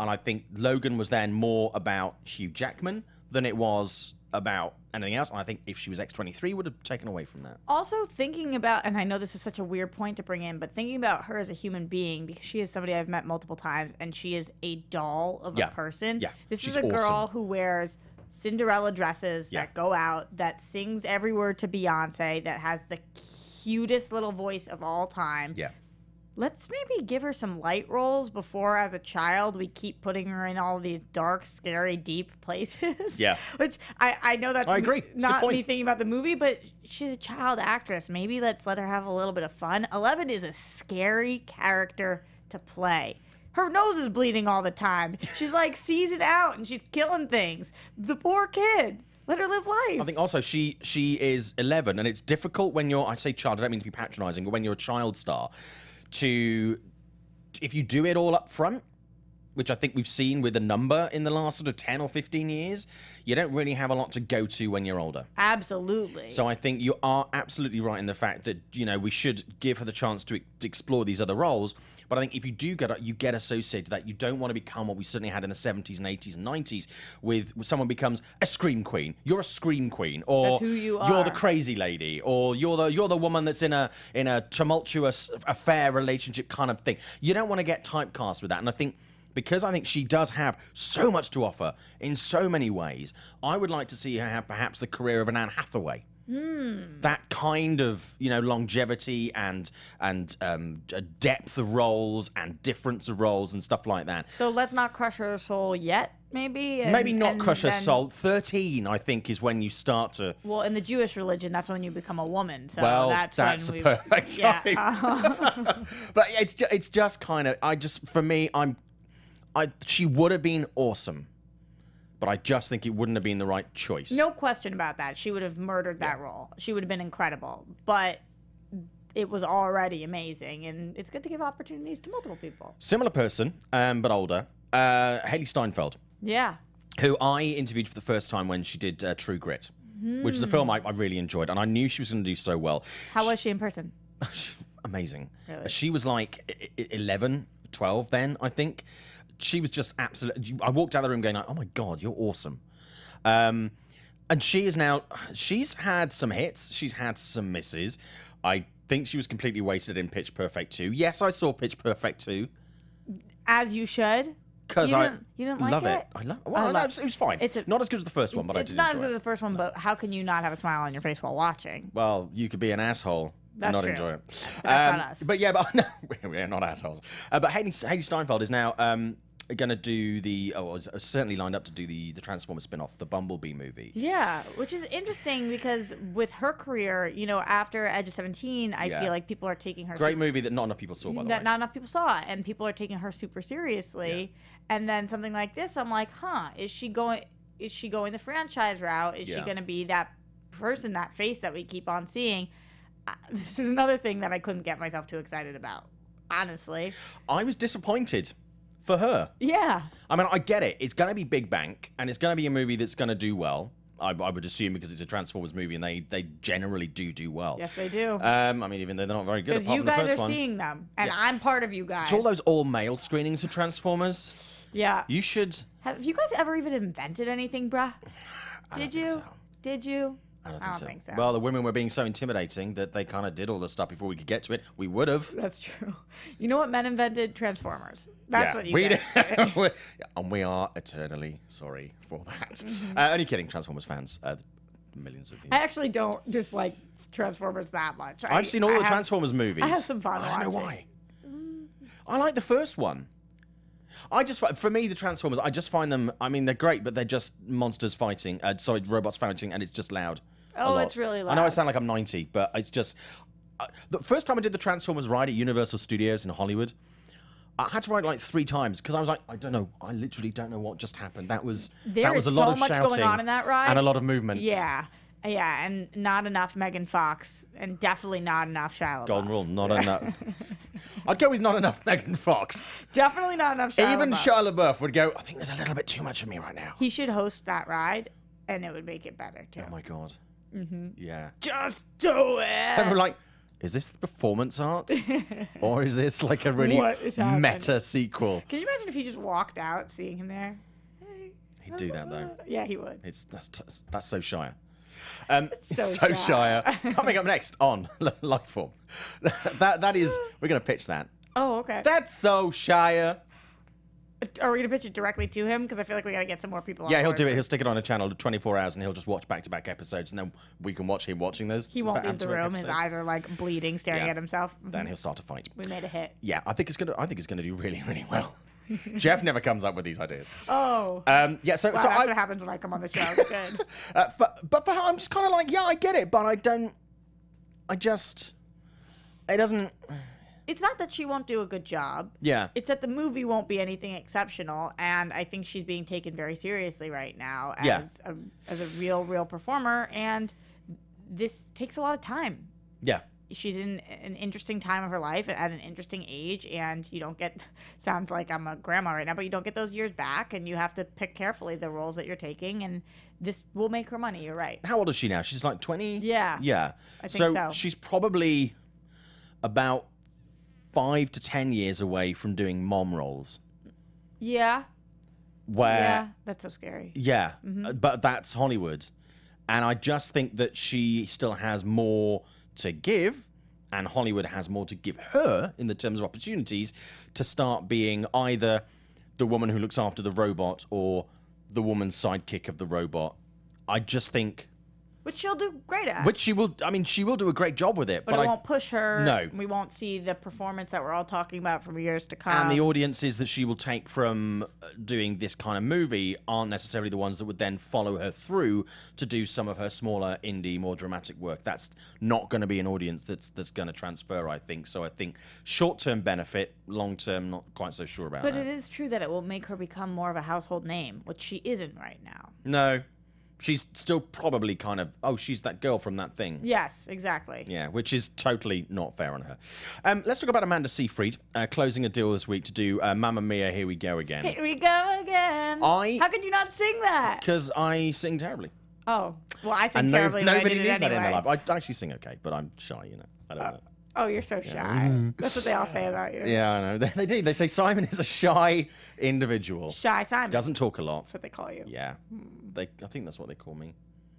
And I think Logan was then more about Hugh Jackman than it was about anything else. And I think if she was X-23, would have taken away from that. Also thinking about, and I know this is such a weird point to bring in, but thinking about her as a human being, because she is somebody I've met multiple times, and she is a doll of a person. Yeah, this she's is a girl awesome. who wears Cinderella dresses that go out, that sings every word to Beyonce, that has the cutest little voice of all time. Yeah. Let's maybe give her some light roles before, as a child, we keep putting her in all these dark, scary, deep places. Yeah. Which I know that's I agree. It's a good not point. me thinking about the movie, but she's a child actress. Maybe let's let her have a little bit of fun. 11 is a scary character to play. Her nose is bleeding all the time. She's like seasoned out and she's killing things. The poor kid. Let her live life. I think also she is 11, and it's difficult when you're, I say child, I don't mean to be patronizing, but when you're a child star, if you do it all up front, which I think we've seen with a number in the last sort of 10 or 15 years, you don't really have a lot to go to when you're older. Absolutely. So I think you are absolutely right in the fact that, we should give her the chance to explore these other roles. But I think if you do get associated to that, you don't want to become what we certainly had in the 70s and 80s and 90s with someone becomes a scream queen. You're a scream queen, or that's who you are. You're the crazy lady, or you're the woman that's in a tumultuous affair relationship kind of thing. You don't want to get typecast with that. And I think because I think she does have so much to offer in so many ways, I would like to see her have perhaps the career of an Anne Hathaway. That kind of longevity and depth of roles and difference of roles and stuff like that. So let's not crush her soul yet, maybe. Maybe not crush her soul. 13, I think, is when you start to. Well, in the Jewish religion, that's when you become a woman. So well, that's the when perfect time. But it's just kind of. For me, she would have been awesome. But I just think it wouldn't have been the right choice. No question about that. She would have murdered that role. She would have been incredible. But it was already amazing, and it's good to give opportunities to multiple people. Similar person, but older. Haley Steinfeld. Yeah. Who I interviewed for the first time when she did True Grit, which is a film I really enjoyed, and I knew she was going to do so well. How was she in person? Amazing. Really? She was like 11, 12 then, I think. She was just absolutely... I walked out of the room going, oh my God, you're awesome. And she is now... She's had some hits. She's had some misses. I think she was completely wasted in Pitch Perfect 2. Yes, I saw Pitch Perfect 2. As you should. Because you didn't like love it? I love it. Well, it was fine. Not as good as the first one, but I did enjoy it. It's not as good as the first one, but how can you not have a smile on your face while watching? Well, you could be an asshole. That's not true. enjoy it. That's not us. But yeah, no, we're not assholes. But Haley Steinfeld is now going to do certainly lined up to do the Transformers spin-off, the Bumblebee movie. Yeah, which is interesting because with her career, after Edge of 17, I feel like people are taking her... Great movie that not enough people saw, by the way. Not enough people saw it, and people are taking her super seriously. Yeah. And then something like this, I'm like, is she going the franchise route? Is she going to be that person, that face that we keep on seeing? This is another thing that I couldn't get myself too excited about, honestly. I was disappointed for her. Yeah. I mean, I get it. It's going to be big bank, and it's going to be a movie that's going to do well. I would assume because it's a Transformers movie and they generally do well. Yes, they do. I mean, even though they're not very good. Because you guys are seeing them, and I'm part of you guys. It's all those all-male screenings of Transformers. Yeah. You should. Have you guys ever even invented anything, bruh? Did you? So. Did you? I don't I think, don't think so. Well, the women were being so intimidating that they kind of did all the stuff before we could get to it. We would have. That's true. You know what men invented? Transformers. That's what you we did. And we are eternally sorry for that. Mm-hmm. Only kidding, Transformers fans. Millions of you. I actually don't dislike Transformers that much. I've seen all the Transformers movies. I have some fun I don't know watching. why. I like the first one. For me, the Transformers, I just find them, I mean, they're great, but they're just monsters fighting, robots fighting, and it's just loud. Oh, it's really loud. I know I sound like I'm 90, but it's just, the first time I did the Transformers ride at Universal Studios in Hollywood, I had to ride like 3 times, because I was like, I don't know, I literally don't know what just happened. That was a lot of much shouting going on in that ride. and a lot of movement. Yeah. Yeah, and not enough Megan Fox, and definitely not enough Shia LaBeouf. Golden rule, not enough. I'd go with not enough Megan Fox. Definitely not enough Shia Even LaBeouf. Shia LaBeouf would go, I think there's a little bit too much of me right now. He should host that ride, and it would make it better, too. Oh my God. Yeah. Just do it! Everyone like, is this performance art? Or is this like a really What is happening? meta sequel? Can you imagine if he just walked out seeing him there? Hey, He'd do that though. Yeah, he would. That's so Shia. So Shia. Coming up next on Lifeform. that is, we're going to pitch that. Oh, okay. That's so Shia. Are we going to pitch it directly to him? Because I feel like we got to get some more people on Yeah, he'll board do it. first. He'll stick it on a channel to 24 hours and he'll just watch back-to-back episodes and then we can watch him watching those. He won't leave the back-to-back room. His episodes. eyes are like bleeding, staring Yeah. at himself. Then he'll start to fight. We made a hit. Yeah, I think it's gonna do really, really well. Jeff never comes up with these ideas. Oh. Yeah, so Wow, so that's what happens when I come on the show. Good. but for her, I'm just kind of like, yeah, I get it, but it doesn't. It's not that she won't do a good job. Yeah. It's that the movie won't be anything exceptional, and I think she's being taken very seriously right now as a real performer, and this takes a lot of time. Yeah. She's in an interesting time of her life at an interesting age, and you don't get, sounds like I'm a grandma right now, but you don't get those years back, and you have to pick carefully the roles that you're taking, and this will make her money. You're right. How old is she now? She's like 20? Yeah. Yeah. I think so. She's probably about 5 to 10 years away from doing mom roles. Yeah. Where, Yeah. That's so scary. yeah, but that's Hollywood. And I just think that she still has more to give, and Hollywood has more to give her in the terms of opportunities to start being either the woman who looks after the robot or the woman's sidekick of the robot. I just think... Which she'll do great at. Which she will do a great job with it. But it won't push her. No. We won't see the performance that we're all talking about for years to come. And the audiences that she will take from doing this kind of movie aren't necessarily the ones that would then follow her through to do some of her smaller, indie, more dramatic work. That's not going to be an audience that's going to transfer, I think. So I think short-term benefit, long-term, not quite so sure about But that. it is true that it will make her become more of a household name, which she isn't right now. No. She's still probably kind of, oh, she's that girl from that thing. Yes, exactly. Yeah, which is totally not fair on her. Let's talk about Amanda Seyfried closing a deal this week to do Mamma Mia, Here We Go Again. Here we go again. How could you not sing that? Because I sing terribly. Oh, well, I sing And terribly. but I nobody did it needs that in anyway. their life. I actually sing okay, but I'm shy, you know. I don't know. Oh, you're so shy. That's what they all say about you. Yeah, I know. They do. They say Simon is a shy individual. Shy Simon. Doesn't talk a lot. That's what they call you. Yeah. I think that's what they call me.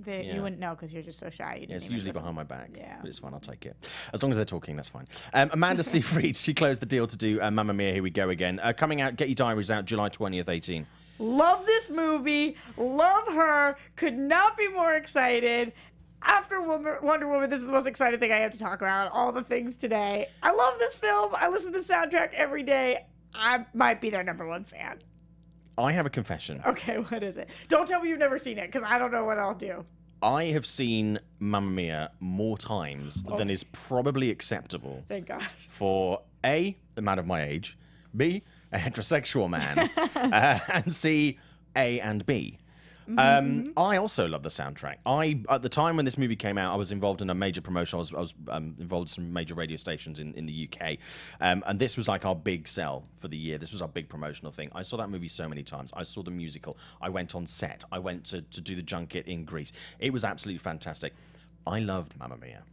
You wouldn't know because you're just so shy. You didn't Yeah, it's even usually listen. behind my back. Yeah. But it's fine, I'll take it. As long as they're talking, that's fine. Amanda Seyfried, she closed the deal to do Mamma Mia, Here We Go Again. Coming out, get your diaries out, July 20th, 18. Love this movie. Love her. Could not be more excited. After Wonder Woman, this is the most exciting thing I have to talk about. All the things today. I love this film. I listen to the soundtrack every day. I might be their #1 fan. I have a confession. Okay, what is it? Don't tell me you've never seen it, because I don't know what I'll do. I have seen Mamma Mia more times than is probably acceptable Thank gosh. for A, a man of my age, B, a heterosexual man, and C, A and B. I also love the soundtrack. At the time when this movie came out, I was involved in a major promotion. I was involved in some major radio stations in the UK, and this was like our big sell for the year. This was our big promotional thing. I saw that movie so many times. I saw the musical. I went on set. I went to do the junket in Greece. It was absolutely fantastic. I loved Mamma Mia.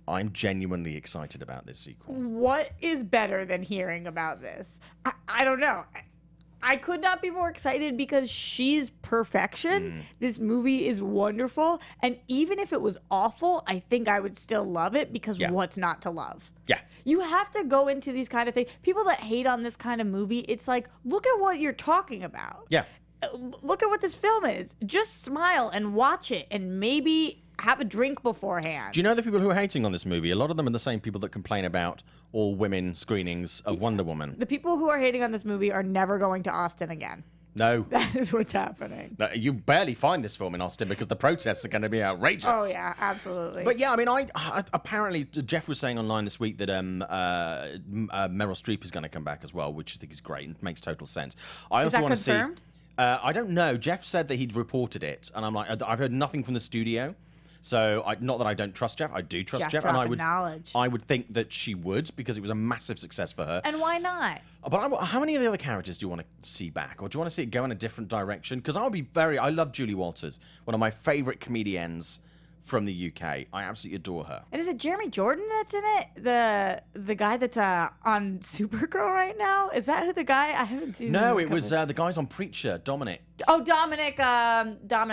I'm genuinely excited about this sequel. What is better than hearing about this? I don't know. I could not be more excited because she's perfection. This movie is wonderful. And even if it was awful, I think I would still love it because what's not to love? Yeah. You have to go into these kind of things. People that hate on this kind of movie, it's like, look at what you're talking about. Yeah. Look at what this film is. Just smile and watch it and maybe have a drink beforehand. Do you know the people who are hating on this movie? A lot of them are the same people that complain about all women screenings of Wonder Woman. The people who are hating on this movie are never going to Austin again. No. That is what's happening. No, you barely find this film in Austin because the protests are going to be outrageous. Oh, yeah, absolutely. But yeah, I mean, I apparently, Jeff was saying online this week that Meryl Streep is going to come back as well, which I think is great and makes total sense. I also want to see. I don't know. Jeff said that he'd reported it, and I'm like, I've heard nothing from the studio. So, not that I don't trust Jeff. I do trust Jeff, and I would think that she would because it was a massive success for her. And why not? But how many of the other characters do you want to see back, or do you want to see it go in a different direction? Because I love Julie Walters, one of my favorite comedians from the UK. I absolutely adore her. And is it Jeremy Jordan that's in it? The guy that's on Supergirl right now? Is that who the guy? I haven't seen. No, it was the guys on Preacher, Dominic. Oh, Dominic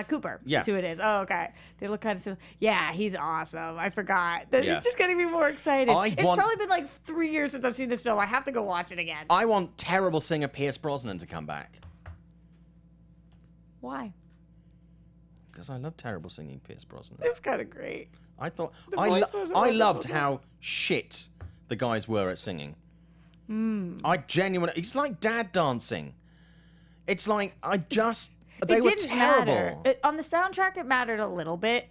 Cooper. Yeah. That's who it is. Oh, okay. They look kind of similar. Yeah, he's awesome. I forgot. It's just getting me more excited. It's probably been like 3 years since I've seen this film. I have to go watch it again. I want terrible singer Pierce Brosnan to come back. Why? Because I love terrible singing Pierce Brosnan. It was kind of great. I thought I loved how shit the guys were at singing. I genuinely, it's like dad dancing. It's like they were terrible. On the soundtrack, it mattered a little bit.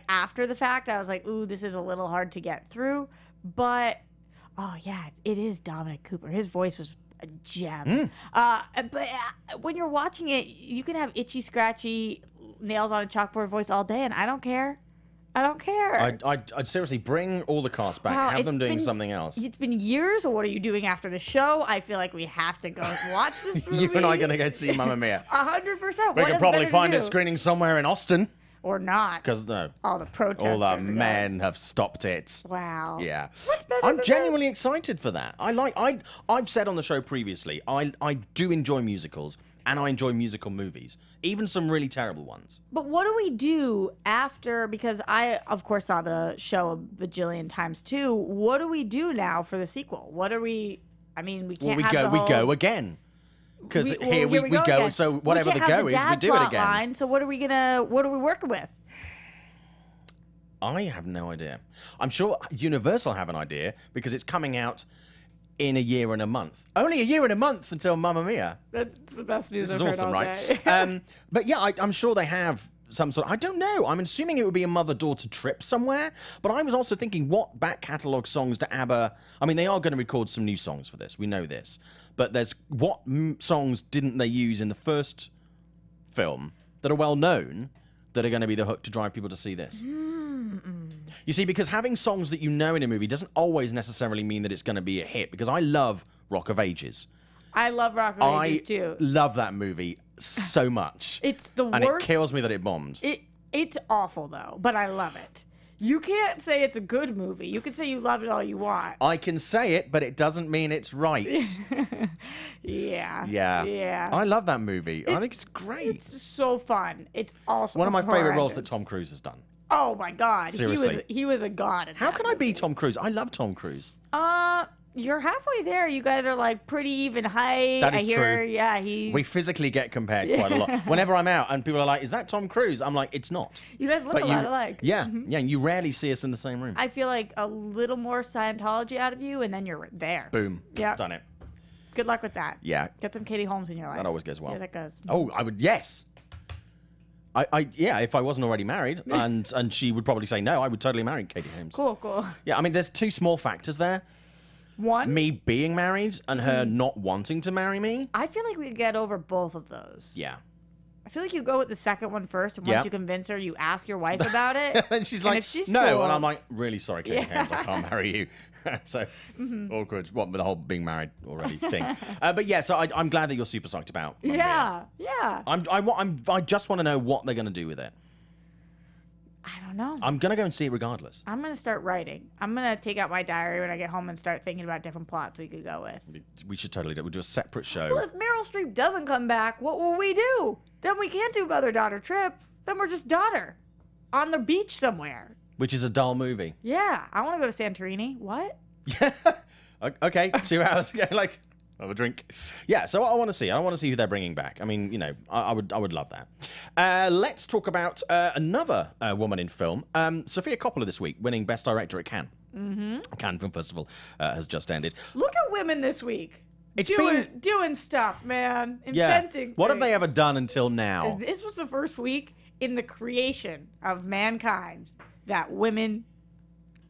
After the fact, I was like, ooh, this is a little hard to get through. But oh yeah, it is Dominic Cooper. His voice was a gem. But when you're watching it, you can have itchy, scratchy, nails on a chalkboard voice all day, and I don't care. I don't care. I'd seriously bring all the cast back. Have them doing something else. It's been years. Or what are you doing after the show? I feel like we have to go watch this movie. You and I are going to go see Mamma Mia. 100%. We could probably find it screening somewhere in Austin. Or not. Because no. All the protesters. All the men have stopped it. Wow. Yeah. I'm genuinely excited for that. I've said on the show previously, I do enjoy musicals. And I enjoy musical movies, even some really terrible ones. But what do we do after? Because I, of course, saw the show a bajillion times too. What do we do now for the sequel? What are we? I mean, we can't. We go again. Because here we go. Again. So whatever the go is, we do it again. Line, so what are we working with? I have no idea. I'm sure Universal have an idea because it's coming out in a year and a month. Only a year and a month until Mamma Mia. That's the best news I've heard awesome, all right? day. But yeah, I'm sure they have some sort. I don't know. I'm assuming it would be a mother-daughter trip somewhere. But I was also thinking, what back catalogue songs do ABBA? I mean, they are going to record some new songs for this. We know this. But there's what songs didn't they use in the first film that are well known that are going to be the hook to drive people to see this? You see, because having songs that you know in a movie doesn't always necessarily mean that it's going to be a hit. Because I love Rock of Ages. I love Rock of Ages too. I love that movie so much. It's the worst. And it kills me that it bombed. It's awful though, but I love it. You can't say it's a good movie. You can say you love it all you want. I can say it, but it doesn't mean it's right. Yeah. I love that movie. I think it's great. It's so fun. It's also one of my favorite roles that Tom Cruise has done. Oh my God. Seriously. He was a god. How can I be Tom Cruise? I love Tom Cruise. You're halfway there. You guys are like pretty even height. That is true. Yeah, we physically get compared quite a lot. Whenever I'm out and people are like, "Is that Tom Cruise?" I'm like, "It's not." You guys look a lot alike. Yeah, yeah. You rarely see us in the same room. I feel like a little more Scientology out of you, and then you're there. Boom. Yeah. Done it. Good luck with that. Yeah. Get some Katie Holmes in your life. That always goes well. Yeah, that goes. Oh, I would. Yes. If I wasn't already married, and she would probably say no, I would totally marry Katie Holmes. Cool. Yeah, I mean, there's two small factors there. One, me being married and her not wanting to marry me. I feel like we could get over both of those. Yeah. I feel like you go with the second one first, and once Yeah. you convince her, you ask your wife about it. And she's and like, if she's no. cool, And I'm like, really sorry, Katie Yeah. Holmes, I can't marry you. So awkward. What with the whole being married already thing. But yeah, so I'm glad that you're super psyched about. yeah, yeah. I just want to know what they're going to do with it. I don't know. I'm going to go and see it regardless. I'm going to start writing. I'm going to take out my diary when I get home and start thinking about different plots we could go with. We should totally do it. We'll do a separate show. Well, if Meryl Streep doesn't come back, what will we do? Then we can't do mother-daughter trip. Then we're just daughter on the beach somewhere. Which is a dull movie. Yeah, I want to go to Santorini. What? Okay, 2 hours ago, like, have a drink. Yeah, so I want to see. I want to see who they're bringing back. I mean, you know, I would love that. Let's talk about another woman in film. Sofia Coppola this week, winning Best Director at Cannes. Cannes Film Festival has just ended. Look at women this week. It's doing stuff, man. Inventing What have they things. ever done until now? This was the first week in the creation of mankind that women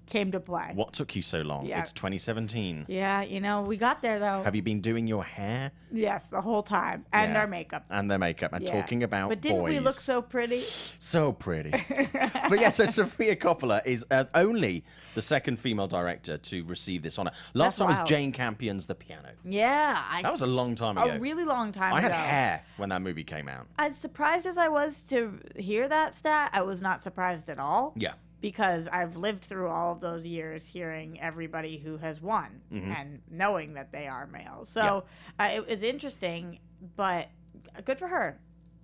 came to play. What took you so long? Yeah. It's 2017. Yeah, you know, we got there though. Have you been doing your hair? Yes, the whole time. And Yeah. our makeup. And their makeup and Yeah. talking about But didn't boys. we look so pretty? So pretty. But yeah, so Sofia Coppola is only the second female director to receive this honor. Last That's time was wild. Jane Campion's The Piano. Yeah. That was a long time ago. a really long time I ago. had hair when that movie came out. As surprised as I was to hear that stat, I was not surprised at all. Yeah. Because I've lived through all of those years hearing everybody who has won and knowing that they are males. So it was interesting, but good for her.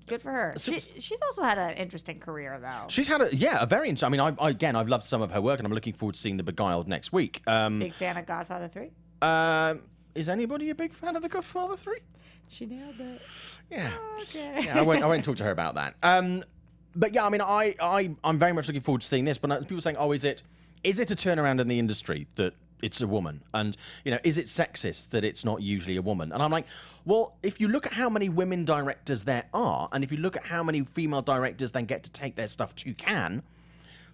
Good for her. So- She's also had an interesting career, though. She's had a very interesting. I mean, I've loved some of her work, and I'm looking forward to seeing The Beguiled next week. Big fan of Godfather 3. Is anybody a big fan of The Godfather 3? She nailed it. Yeah. Okay. Yeah, I won't talk to her about that. But yeah, I mean, I'm very much looking forward to seeing this. But people saying, oh, is it a turnaround in the industry that it's a woman? And, you know, is it sexist that it's not usually a woman? And I'm like, well, if you look at how many women directors there are, and if you look at how many female directors then get to take their stuff to Cannes,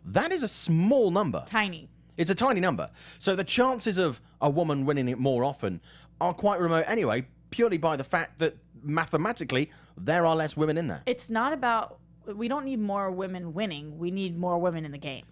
that is a small number. Tiny. It's a tiny number. So the chances of a woman winning it more often are quite remote anyway, purely by the fact that mathematically there are less women in there. It's not about... We don't need more women winning. We need more women in the game.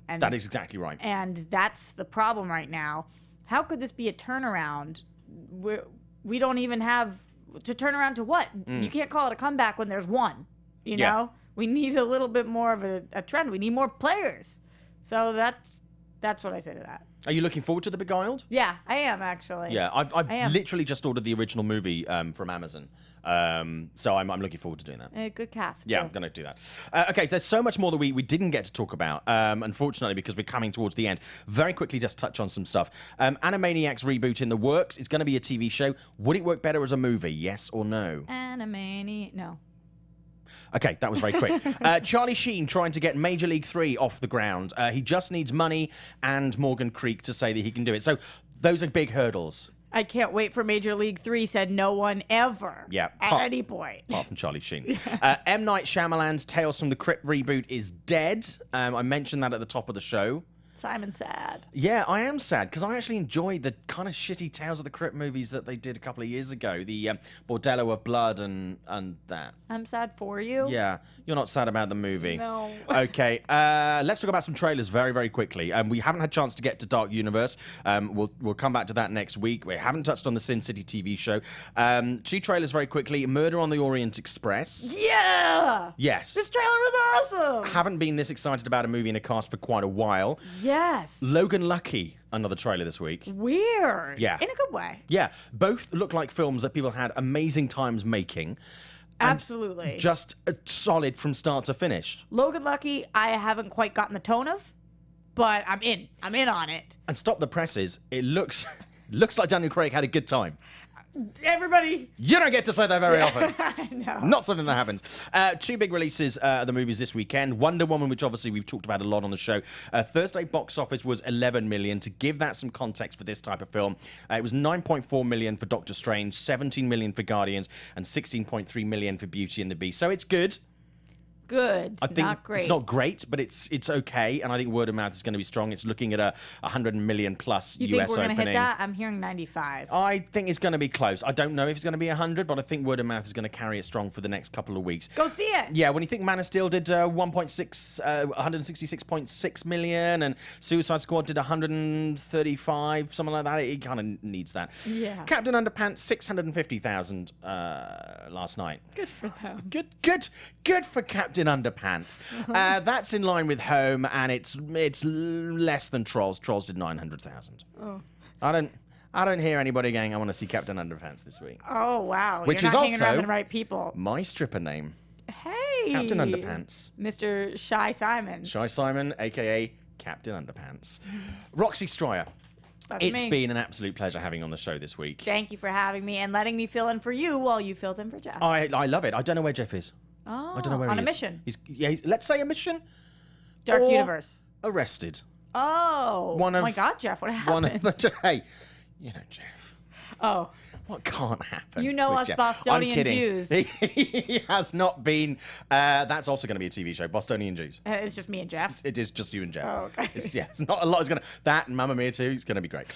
And That is exactly right. And that's the problem right now. How could this be a turnaround? We don't even have to turn around to what? You can't call it a comeback when there's one. You Yeah. know, we need a little bit more of a trend. We need more players. So that's what I say to that. Are you looking forward to The Beguiled? Yeah, I am actually. Yeah, I I've am. literally just ordered the original movie from Amazon. So I'm looking forward to doing that. Good cast. Yeah, too. I'm going to do that. Okay, so there's so much more that we didn't get to talk about, unfortunately, because we're coming towards the end. Very quickly, just touch on some stuff. Animaniacs reboot in the works. It's going to be a TV show. Would it work better as a movie? Yes or no? Animani. No. Okay, that was very quick. Charlie Sheen trying to get Major League 3 off the ground. He just needs money and Morgan Creek to say that he can do it. So those are big hurdles. I can't wait for Major League 3, said no one ever. Yeah. At any point. Apart from Charlie Sheen. M. Night Shyamalan's Tales from the Crypt reboot is dead. I mentioned that at the top of the show. Simon's sad. Yeah, I am sad because I actually enjoyed the kind of shitty Tales of the Crypt movies that they did a couple of years ago. The Bordello of Blood and that. I'm sad for you. Yeah, you're not sad about the movie. No. Okay, let's talk about some trailers very, very quickly. We haven't had a chance to get to Dark Universe. We'll come back to that next week. We haven't touched on the Sin City TV show. 2 trailers very quickly. Murder on the Orient Express. Yeah. Yes. This trailer was awesome. Haven't been this excited about a movie in a cast for quite a while. Yes. Logan Lucky, another trailer this week. Weird. Yeah. In a good way. Yeah, both look like films that people had amazing times making. Absolutely. Just solid from start to finish. Logan Lucky, I haven't quite gotten the tone of, but I'm in. I'm in on it. And stop the presses. It looks like Daniel Craig had a good time. Everybody. You don't get to say that very often. I know. Not something that happens. 2 big releases of the movies this weekend. Wonder Woman, which obviously we've talked about a lot on the show. Thursday box office was 11 million. To give that some context for this type of film, it was 9.4 million for Doctor Strange, 17 million for Guardians, and 16.3 million for Beauty and the Beast. So it's good. good. I think not great. it's not great, but it's okay, and I think word of mouth is going to be strong. It's looking at a 100 million plus You US think we're opening. gonna hit that? I'm hearing 95. I think it's going to be close. I don't know if it's going to be 100, but I think word of mouth is going to carry it strong for the next couple of weeks. Go see it. Yeah, when you think Man of Steel did 166.6 million, and Suicide Squad did 135, something like that, it kind of needs that. Yeah. Captain Underpants 650,000 last night. Good for them. Good for Captain Underpants. That's in line with Home, and it's less than Trolls. Trolls did 900,000. Oh. I don't hear anybody going, I want to see Captain Underpants this week. Oh, wow. Which You're is not hanging around also the right people. My stripper name. Hey. Captain Underpants. Mr. Shy Simon. Shy Simon, a.k.a. Captain Underpants. Roxy Striar. That's It's me. been an absolute pleasure having you on the show this week. Thank you for having me and letting me fill in for you while you filled in for Jeff. I love it. I don't know where Jeff is. Oh, I don't know where on he a is. mission. Let's say a mission. Dark or Universe. Arrested. Oh. One of- my God, Jeff, what happened? One of the hey, you know Jeff. Oh. What can't happen? You know with us Jeff? Bostonian I'm kidding. Jews. He has not been. That's also going to be a TV show, Bostonian Jews. It's just me and Jeff. It is just you and Jeff. Oh, okay. It's not a lot. It's gonna that and Mamma Mia too. It's going to be great.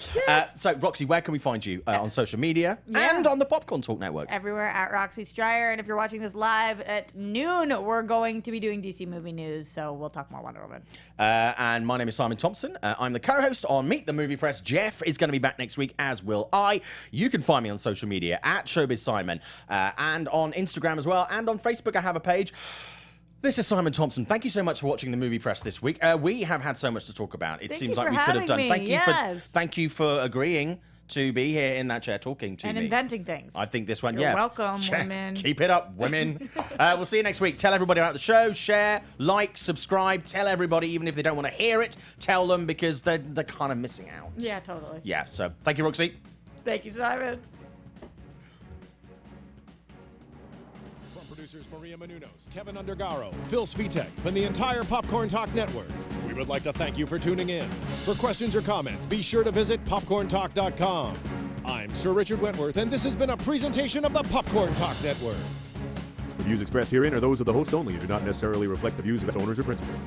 So Roxy, where can we find you on social media and on the Popcorn Talk Network? Everywhere at Roxy Striar. And if you're watching this live at noon, we're going to be doing DC movie news. So we'll talk more Wonder Woman. And my name is Simon Thompson. I'm the co-host on Meet the Movie Press. Jeff is going to be back next week, as will I. You can find me on social media at Showbiz Simon and on Instagram as well. And on Facebook, I have a page. This is Simon Thompson. Thank you so much for watching the Movie Press this week. We have had so much to talk about. It seems like we could have done. Thank you for agreeing to be here in that chair talking to and me. inventing things. I think this one, You're yeah. welcome, women. Keep it up, women. We'll see you next week. Tell everybody about the show. Share, like, subscribe. Tell everybody, even if they don't want to hear it. Tell them because they're kind of missing out. Yeah, totally. Yeah, so thank you, Roxy. Thank you, Simon. From producers Maria Menounos, Kevin Undergaro, Phil Svitek, and the entire Popcorn Talk Network, we would like to thank you for tuning in. For questions or comments, be sure to visit popcorntalk.com. I'm Sir Richard Wentworth, and this has been a presentation of the Popcorn Talk Network. The views expressed herein are those of the hosts only and do not necessarily reflect the views of its owners or principals.